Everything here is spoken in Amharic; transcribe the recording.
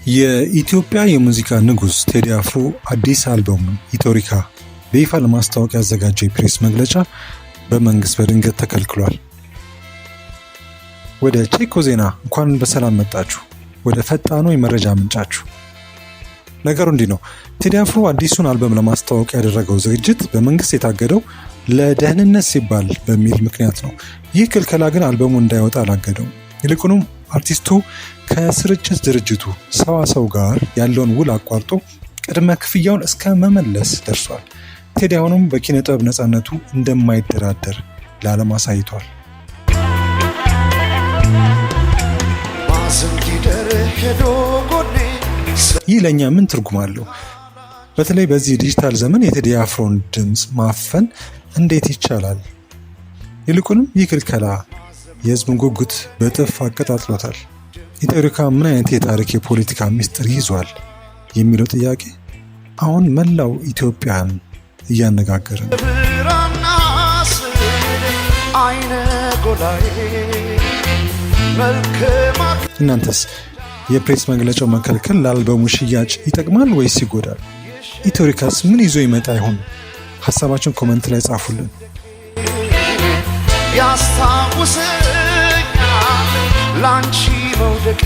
የኢትዮጵያ የሙዚቃ ንጉስ ቴዲ አፍሮ አዲስ አልበሙን ኢትዮሪካ በይፋ ለማስታወቅ ያዘጋጀው የፕሬስ መግለጫ በመንግስት በድንገት ተከልክሏል። ወደ ቼኮ ዜና እንኳን በሰላም መጣችሁ፣ ወደ ፈጣኑ የመረጃ ምንጫችሁ። ነገሩ እንዲህ ነው። ቴዲ አፍሮ አዲሱን አልበም ለማስታወቅ ያደረገው ዝግጅት በመንግስት የታገደው ለደህንነት ሲባል በሚል ምክንያት ነው። ይህ ክልከላ ግን አልበሙ እንዳይወጣ አላገደውም። ይልቁንም አርቲስቱ ከስርጭት ድርጅቱ ሰዋሰው ጋር ያለውን ውል አቋርጦ ቅድመ ክፍያውን እስከ መመለስ ደርሷል። ቴዲ አሁንም በኪነ ጥበብ ነፃነቱ እንደማይደራደር ለዓለም አሳይቷል። ይህ ለእኛ ምን ትርጉም አለው? በተለይ በዚህ ዲጂታል ዘመን የቴዲ አፍሮን ድምፅ ማፈን እንዴት ይቻላል? ይልቁንም ይህ ክልከላ የህዝብን ጉጉት በጥፍ አቀጣጥሎታል። ኢትዮሪካ ምን አይነት የታሪክ የፖለቲካ ሚስጥር ይዟል የሚለው ጥያቄ አሁን መላው ኢትዮጵያን እያነጋገረ ነው። እናንተስ የፕሬስ መግለጫው መከልከል ለአልበሙ ሽያጭ ይጠቅማል ወይስ ይጎዳል? ኢትዮሪካስ ምን ይዞ ይመጣ ይሆን? ሀሳባችሁን ኮመንት ላይ ጻፉልን። ያስታውሰኛል ላንቺ መውደቄ